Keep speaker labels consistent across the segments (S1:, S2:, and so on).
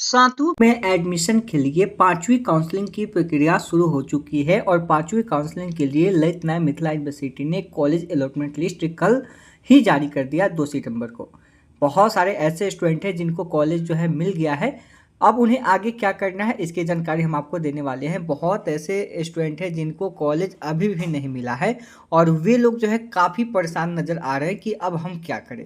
S1: सातवीं में एडमिशन के लिए पांचवी काउंसलिंग की प्रक्रिया शुरू हो चुकी है और पांचवी काउंसलिंग के लिए ललित नारायण मिथिला यूनिवर्सिटी ने कॉलेज अलॉटमेंट लिस्ट कल ही जारी कर दिया 2 सितंबर को। बहुत सारे ऐसे स्टूडेंट हैं जिनको कॉलेज जो है मिल गया है। अब उन्हें आगे क्या करना है इसकी जानकारी हम आपको देने वाले हैं। बहुत ऐसे स्टूडेंट हैं जिनको कॉलेज अभी भी नहीं मिला है और वे लोग जो है काफ़ी परेशान नज़र आ रहे हैं कि अब हम क्या करें,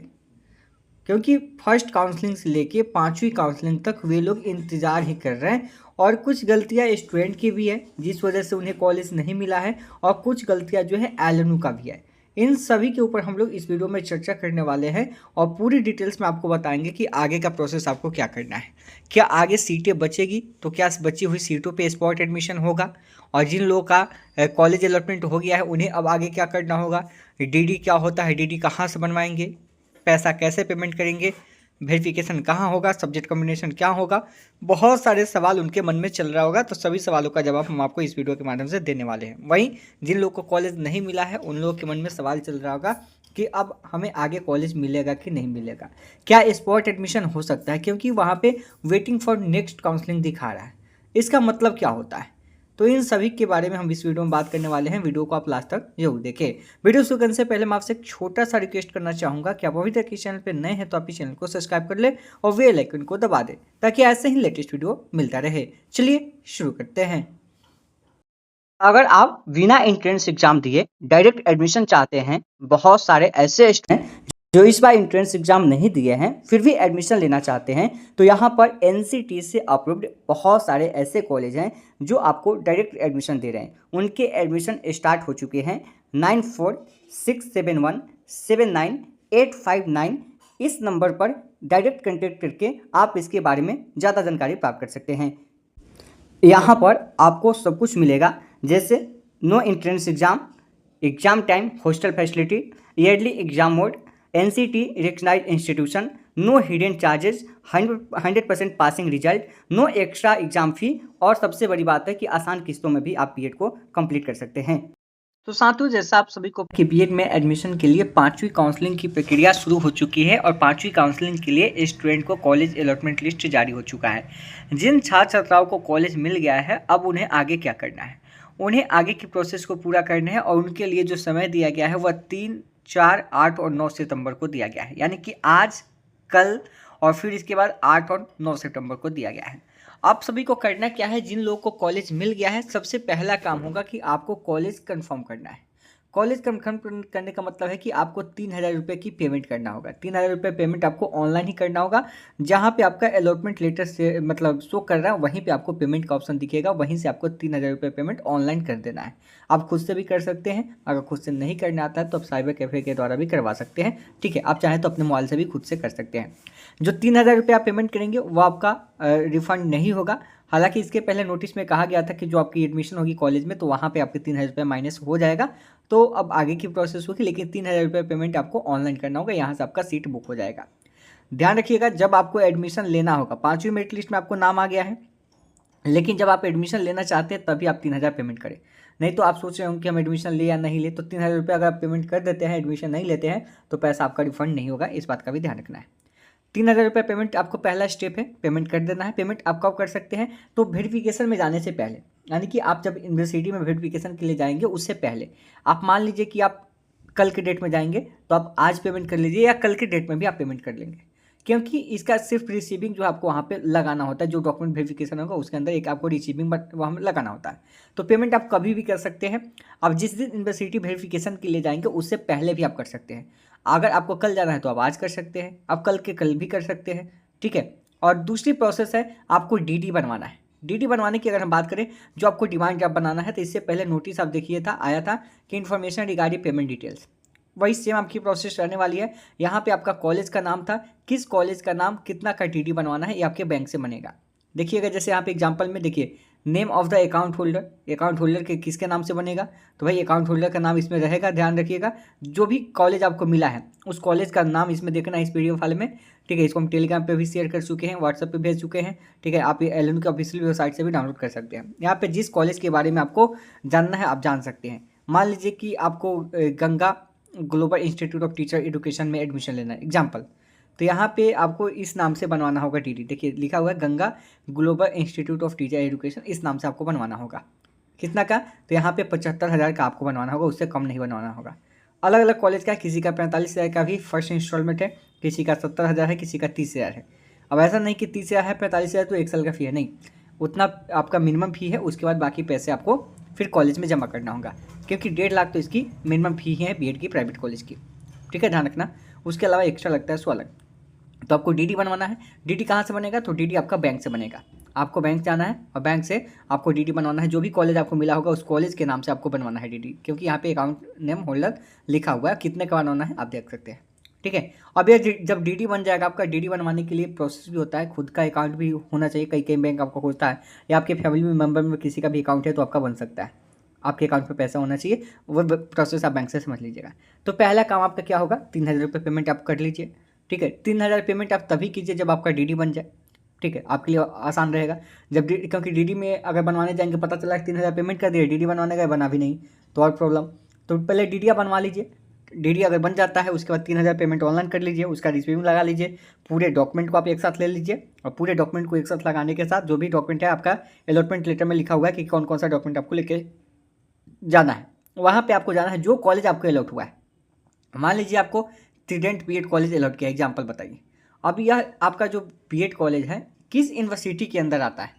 S1: क्योंकि फर्स्ट काउंसलिंग से लेके पांचवी काउंसलिंग तक वे लोग इंतज़ार ही कर रहे हैं और कुछ गलतियां स्टूडेंट की भी है जिस वजह से उन्हें कॉलेज नहीं मिला है और कुछ गलतियां जो है एलएनयू का भी है। इन सभी के ऊपर हम लोग इस वीडियो में चर्चा करने वाले हैं और पूरी डिटेल्स में आपको बताएंगे कि आगे का प्रोसेस आपको क्या करना है। क्या आगे सीटें बचेगी तो क्या बची हुई सीटों पे स्पॉट एडमिशन होगा, और जिन लोगों का कॉलेज अलॉटमेंट हो गया है उन्हें अब आगे क्या करना होगा, डीडी क्या होता है, डीडी कहाँ से बनवाएंगे, पैसा कैसे पेमेंट करेंगे, वेरिफिकेशन कहाँ होगा, सब्जेक्ट कॉम्बिनेशन क्या होगा। बहुत सारे सवाल उनके मन में चल रहा होगा, तो सभी सवालों का जवाब हम आपको इस वीडियो के माध्यम से देने वाले हैं। वहीं जिन लोगों को कॉलेज नहीं मिला है उन लोगों के मन में सवाल चल रहा होगा कि अब हमें आगे कॉलेज मिलेगा कि नहीं मिलेगा, क्या स्पॉट एडमिशन हो सकता है, क्योंकि वहाँ पे वेटिंग फॉर नेक्स्ट काउंसलिंग दिखा रहा है। इसका मतलब क्या होता है, तो इन सभी के बारे में हम इस वीडियो में बात करने वाले हैं। वीडियो को आप लास्ट तक जरूर देखें। वीडियो शुरू करने से पहले मैं आपसे एक छोटा सा रिक्वेस्ट करना चाहूँगा कि आप अभी तक इस चैनल पर नए हैं तो आप इस चैनल को सब्सक्राइब कर ले और बेल आइकन को दबा दें ताकि ऐसे ही लेटेस्ट वीडियो मिलता रहे। चलिए शुरू करते हैं। अगर आप बिना एंट्रेंस एग्जाम दिए डायरेक्ट एडमिशन चाहते हैं, बहुत सारे ऐसे स्टूडेंट जो इस बार एंट्रेंस एग्जाम नहीं दिए हैं फिर भी एडमिशन लेना चाहते हैं, तो यहाँ पर एनसीटी से अप्रूव्ड बहुत सारे ऐसे कॉलेज हैं जो आपको डायरेक्ट एडमिशन दे रहे हैं। उनके एडमिशन स्टार्ट हो चुके हैं। 9467179859 इस नंबर पर डायरेक्ट कॉन्टेक्ट करके आप इसके बारे में ज़्यादा जानकारी प्राप्त कर सकते हैं। यहाँ पर आपको सब कुछ मिलेगा, जैसे no entrance exam, exam time, hostel facility, yearly exam mode, NCT recognised institution, no hidden charges, 100% passing result, no extra exam fee, और सबसे बड़ी बात है कि आसान किस्तों में भी आप बीएड को कंप्लीट कर सकते हैं। तो साथियों, जैसा आप सभी को कि बीएड में एडमिशन के लिए पांचवी काउंसलिंग की प्रक्रिया शुरू हो चुकी है और पांचवी काउंसलिंग के लिए स्टूडेंट को कॉलेज अलॉटमेंट लिस्ट जारी हो चुका है। जिन छात्र छात्राओं को कॉलेज मिल गया है अब उन्हें आगे क्या करना है, उन्हें आगे की प्रोसेस को पूरा करना है और उनके लिए जो समय दिया गया है वह 3, 4, 8 और 9 सितंबर को दिया गया है, यानी कि आज, कल और फिर इसके बाद 8 और 9 सितंबर को दिया गया है। आप सभी को करना क्या है, जिन लोगों को कॉलेज मिल गया है सबसे पहला काम होगा कि आपको कॉलेज कंफर्म करना है। कॉलेज कंफर्म करने का मतलब है कि आपको 3,000 रुपये की पेमेंट करना होगा। 3,000 रुपये पेमेंट आपको ऑनलाइन ही करना होगा। जहाँ पे आपका अलॉटमेंट लेटर से मतलब शो कर रहा है वहीं पे आपको पेमेंट का ऑप्शन दिखेगा, वहीं से आपको 3,000 रुपये पेमेंट ऑनलाइन कर देना है। आप खुद से भी कर सकते हैं, अगर खुद से नहीं करना आता है तो आप साइबर कैफ़े के द्वारा भी करवा सकते हैं। ठीक है, आप चाहें तो अपने मोबाइल से भी खुद से कर सकते हैं। जो 3,000 रुपये आप पेमेंट करेंगे वो आपका रिफंड नहीं होगा। हालांकि इसके पहले नोटिस में कहा गया था कि जो आपकी एडमिशन होगी कॉलेज में तो वहाँ पे आपके 3,000 रुपये माइनस हो जाएगा, तो अब आगे की प्रोसेस होगी, लेकिन 3,000 रुपये पेमेंट आपको ऑनलाइन करना होगा, यहाँ से आपका सीट बुक हो जाएगा। ध्यान रखिएगा, जब आपको एडमिशन लेना होगा, पाँचवीं मेरिट लिस्ट में आपको नाम आ गया है, लेकिन जब आप एडमिशन लेना चाहते हैं तभी आप 3,000 पेमेंट करें। नहीं तो आप सोच रहे होंगे कि हम एडमिशन ले या नहीं ले, तो 3,000 रुपये अगर आप पेमेंट कर देते हैं, एडमिशन नहीं लेते हैं तो पैसा आपका रिफंड नहीं होगा, इस बात का भी ध्यान रखना है। 3,000 रुपये पेमेंट आपको पहला स्टेप है, पेमेंट कर देना है। पेमेंट आप कब कर सकते हैं, तो वेरिफिकेशन में जाने से पहले, यानी कि आप जब यूनिवर्सिटी में वेरिफिकेशन के लिए जाएंगे उससे पहले आप मान लीजिए कि आप कल के डेट में जाएंगे तो आप आज पेमेंट कर लीजिए या कल के डेट में भी आप पेमेंट कर लेंगे, क्योंकि इसका सिर्फ रिसीविंग जो आपको वहाँ पे लगाना होता है, जो डॉक्यूमेंट वेरिफिकेशन होगा उसके अंदर एक आपको रिसीविंग वहाँ में लगाना होता है। तो पेमेंट आप कभी भी कर सकते हैं। अब जिस दिन यूनिवर्सिटी वेरिफिकेशन के लिए जाएंगे उससे पहले भी आप कर सकते हैं। अगर आपको कल जाना है तो आप आज कर सकते हैं, आप कल के कल भी कर सकते हैं। ठीक है, और दूसरी प्रोसेस है आपको डीडी बनवाना है। डीडी बनवाने की अगर हम बात करें, जो आपको डिमांड ड्राफ्ट बनाना है, तो इससे पहले नोटिस आप देखिए था, आया था कि इन्फॉर्मेशन रिगार्डिंग पेमेंट डिटेल्स, वही सेम आपकी प्रोसेस रहने वाली है। यहाँ पे आपका कॉलेज का नाम था, किस कॉलेज का नाम, कितना का डीडी बनवाना है, ये आपके बैंक से बनेगा। देखिएगा, जैसे यहाँ पे एग्जांपल में देखिए, name of the account holder, account holder के किसके नाम से बनेगा, तो भाई अकाउंट होल्डर का नाम इसमें रहेगा। ध्यान रखिएगा, जो भी कॉलेज आपको मिला है उस कॉलेज का नाम इसमें देखना है इस पीडीएफ फाइल में। ठीक है, इसको हम टेलीग्राम पे भी शेयर कर चुके हैं, व्हाट्सएप पे भेज चुके हैं। ठीक है, आप ये एलएनयू की ऑफिशियल वेबसाइट से भी डाउनलोड कर सकते हैं। यहाँ पे जिस कॉलेज के बारे में आपको जानना है आप जान सकते हैं। मान लीजिए कि आपको Ganga global institute of teacher education में एडमिशन लेना है एग्जाम्पल, तो यहाँ पे आपको इस नाम से बनवाना होगा डीडी। देखिए लिखा हुआ है Ganga global institute of teacher education, इस नाम से आपको बनवाना होगा। कितना का? तो यहाँ पे 75,000 का आपको बनवाना होगा, उससे कम नहीं बनवाना होगा। अलग अलग कॉलेज का, किसी का 45,000 का भी फर्स्ट इंस्टॉलमेंट है, किसी का 70,000 है, किसी का 30,000 है। अब ऐसा नहीं कि 30,000 है 45,000 तो 1 साल का फ़ी है, नहीं, उतना आपका मिनिमम फ़ी है। उसके बाद बाकी पैसे आपको फिर कॉलेज में जमा करना होगा, क्योंकि 1.5 लाख तो इसकी मिनिमम फ़ी है बीएड की प्राइवेट कॉलेज की, ठीक है, ध्यान रखना। उसके अलावा एक्स्ट्रा लगता है 100 अलग। तो आपको डीडी बनवाना है। डीडी कहाँ से बनेगा? तो डीडी आपका बैंक से बनेगा। आपको बैंक जाना है और बैंक से आपको डीडी बनवाना है। जो भी कॉलेज आपको मिला होगा उस कॉलेज के नाम से आपको बनवाना है डीडी, क्योंकि यहाँ पे अकाउंट नेम होल्डर लिखा हुआ है। कितने का बनवाना है आप देख सकते हैं, ठीक है। अब ये जब डीडी बन जाएगा, आपका डीडी बनवाने के लिए प्रोसेस भी होता है, खुद का अकाउंट भी होना चाहिए। कई कई बैंक आपको होता है, या आपके फैमिली मेम्बर में किसी का भी अकाउंट है तो आपका बन सकता है। आपके अकाउंट में पैसा होना चाहिए, वो प्रोसेस आप बैंक से समझ लीजिएगा। तो पहला काम आपका क्या होगा? 3,000 रुपये पेमेंट आप कर लीजिए, ठीक है। 3,000 पेमेंट आप तभी कीजिए जब आपका डीडी बन जाए, ठीक है, आपके लिए आसान रहेगा। जब क्योंकि डीडी में अगर बनवाने जाएंगे पता चला 3,000 पेमेंट कर दिए, डीडी बनवाने गए बना भी नहीं, तो और प्रॉब्लम। तो पहले डीडी आप बनवा लीजिए। डीडी अगर बन जाता है उसके बाद 3,000 पेमेंट ऑनलाइन कर लीजिए, उसका रिसीविंग लगा लीजिए। पूरे डॉक्यूमेंट को आप एक साथ ले लीजिए, और पूरे डॉक्यूमेंट को एक साथ लगाने के साथ जो भी डॉक्यूमेंट है, आपका अलॉटमेंट लेटर में लिखा हुआ है कि कौन कौन सा डॉक्यूमेंट आपको लेके जाना है। वहाँ पे आपको जाना है जो कॉलेज आपको अलॉट हुआ है। मान लीजिए आपको ट्रिडेंट बीएड कॉलेज अलॉट किया, एग्जाम्पल बताइए। अब यह आपका जो बीएड कॉलेज है किस यूनिवर्सिटी के अंदर आता है?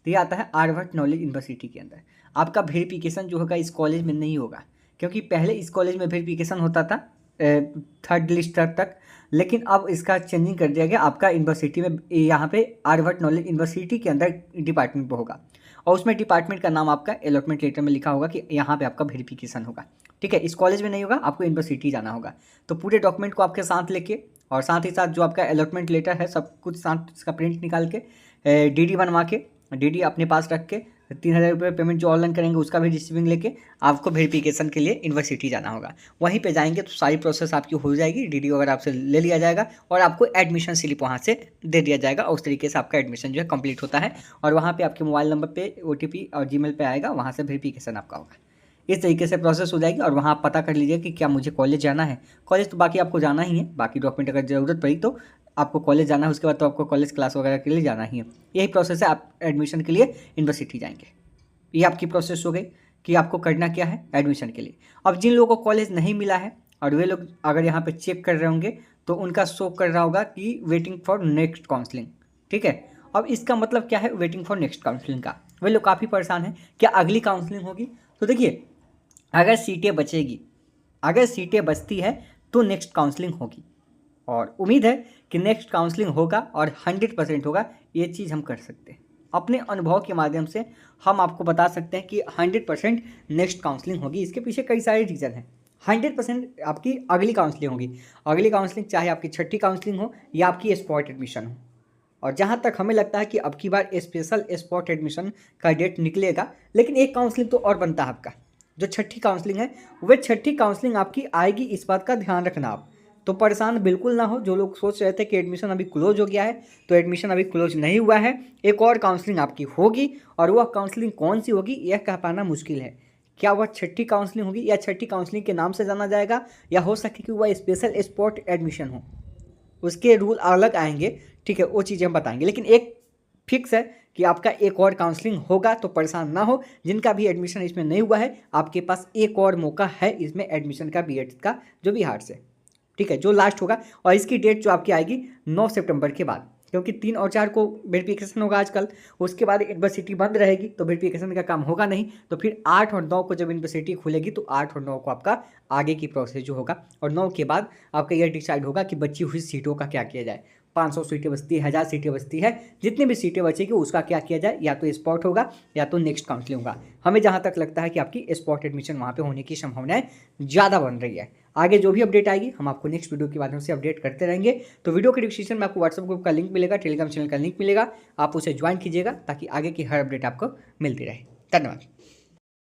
S1: तो ये आता है आर्यभट्ट नॉलेज यूनिवर्सिटी के अंदर। आपका वेरिफिकेशन जो होगा इस कॉलेज में नहीं होगा, क्योंकि पहले इस कॉलेज में वेरिफिकेशन होता था 3rd लिस्ट तक, लेकिन अब इसका चेंजिंग कर दिया गया। आपका यूनिवर्सिटी में यहाँ पे आर्यभट्ट नॉलेज यूनिवर्सिटी के अंदर डिपार्टमेंट पर होगा, और उसमें डिपार्टमेंट का नाम आपका अलॉटमेंट लेटर में लिखा होगा कि यहाँ पे आपका वेरिफिकेशन होगा, ठीक है। इस कॉलेज में नहीं होगा, आपको यूनिवर्सिटी जाना होगा। तो पूरे डॉक्यूमेंट को आपके साथ लेके, और साथ ही साथ जो आपका अलॉटमेंट लेटर है सब कुछ साथ, इसका प्रिंट निकाल के डीडी बनवा के, डीडी अपने पास रख के, 3,000 रुपये पेमेंट जो ऑनलाइन करेंगे उसका भी रिसीविंग लेके आपको वेरिफिकेशन के लिए यूनिवर्सिटी जाना होगा। वहीं पे जाएंगे तो सारी प्रोसेस आपकी हो जाएगी, डीडी वगैरह आपसे ले लिया जाएगा, और आपको एडमिशन स्लिप वहाँ से दे दिया जाएगा, और उस तरीके से आपका एडमिशन जो है कंप्लीट होता है। और वहाँ पे आपके मोबाइल नंबर पे OTP और जीमेल पे आएगा, वहाँ से वेरिफिकेशन आपका होगा। इस तरीके से प्रोसेस हो जाएगी, और वहाँ आप पता कर लीजिए कि क्या मुझे कॉलेज जाना है। कॉलेज तो बाकी आपको जाना ही है, बाकी डॉक्यूमेंट अगर ज़रूरत पड़ी तो आपको कॉलेज जाना है, उसके बाद तो आपको कॉलेज क्लास वगैरह के लिए जाना ही है। यही प्रोसेस है, आप एडमिशन के लिए यूनिवर्सिटी जाएंगे। ये आपकी प्रोसेस हो गई कि आपको करना क्या है एडमिशन के लिए। अब जिन लोगों को कॉलेज नहीं मिला है और वे लोग अगर यहाँ पे चेक कर रहे होंगे तो उनका शो कर रहा होगा कि वेटिंग फॉर नेक्स्ट काउंसलिंग, ठीक है। अब इसका मतलब क्या है वेटिंग फॉर नेक्स्ट काउंसलिंग का? वे लोग काफ़ी परेशान हैं, क्या अगली काउंसलिंग होगी? तो देखिए, अगर सीटें बचेगी, अगर सीटें बचती है तो नेक्स्ट काउंसलिंग होगी, और उम्मीद है कि नेक्स्ट काउंसलिंग होगा और 100% होगा। ये चीज़ हम कर सकते हैं अपने अनुभव के माध्यम से, हम आपको बता सकते हैं कि 100% नेक्स्ट काउंसलिंग होगी। इसके पीछे कई सारे रीज़न हैं। 100% आपकी अगली काउंसलिंग होगी। अगली काउंसलिंग चाहे आपकी 6ठी काउंसलिंग हो या आपकी स्पॉट एडमिशन हो। और जहाँ तक हमें लगता है कि अब की बार स्पेशल स्पॉट एडमिशन का डेट निकलेगा, लेकिन एक काउंसलिंग तो और बनता है आपका, जो 6ठी काउंसलिंग है, वह 6ठी काउंसलिंग आपकी आएगी। इस बात का ध्यान रखना आप, तो परेशान बिल्कुल ना हो। जो लोग सोच रहे थे कि एडमिशन अभी क्लोज हो गया है, तो एडमिशन अभी क्लोज नहीं हुआ है। एक और काउंसलिंग आपकी होगी, और वह काउंसलिंग कौन सी होगी यह कह पाना मुश्किल है। क्या वह 6ठी काउंसलिंग होगी, या 6ठी काउंसलिंग के नाम से जाना जाएगा, या हो सके कि वह स्पेशल स्पॉट एडमिशन हो, उसके रूल अलग आएंगे, ठीक है, वो चीज़ें हम बताएंगे। लेकिन एक फिक्स है कि आपका एक और काउंसलिंग होगा, तो परेशान ना हो। जिनका भी एडमिशन इसमें नहीं हुआ है, आपके पास एक और मौका है इसमें एडमिशन का, बीएड का जो भी हार्ड से, ठीक है, जो लास्ट होगा। और इसकी डेट जो आपकी आएगी 9 सितंबर के बाद, क्योंकि 3 और 4 को वेरिफिकेशन होगा आजकल। उसके बाद यूनिवर्सिटी बंद रहेगी तो वेरिफिकेशन का काम होगा नहीं। तो फिर 8 और 9 को जब यूनिवर्सिटी खुलेगी तो 8 और 9 को आपका आगे की प्रोसेस जो होगा, और 9 के बाद आपका यह डिसाइड होगा कि बची हुई सीटों का क्या किया जाए। 500 सीटें बचती है, 1000 सीटें बचती है, जितनी भी सीटें बचेगी उसका क्या किया जाए, या तो स्पॉट होगा या तो नेक्स्ट काउंसलिंग होगा। हमें जहाँ तक लगता है कि आपकी स्पॉट एडमिशन वहाँ पे होने की संभावनाएं ज़्यादा बन रही है। आगे जो भी अपडेट आएगी हम आपको नेक्स्ट वीडियो के माध्यम से अपडेट करते रहेंगे। तो वीडियो के डिस्क्रिप्शन में आपको व्हाट्सएप ग्रुप का लिंक मिलेगा, टेलीग्राम चैनल का लिंक मिलेगा, आप उसे ज्वाइन कीजिएगा ताकि आगे की हर अपडेट आपको मिलती रहे। धन्यवाद।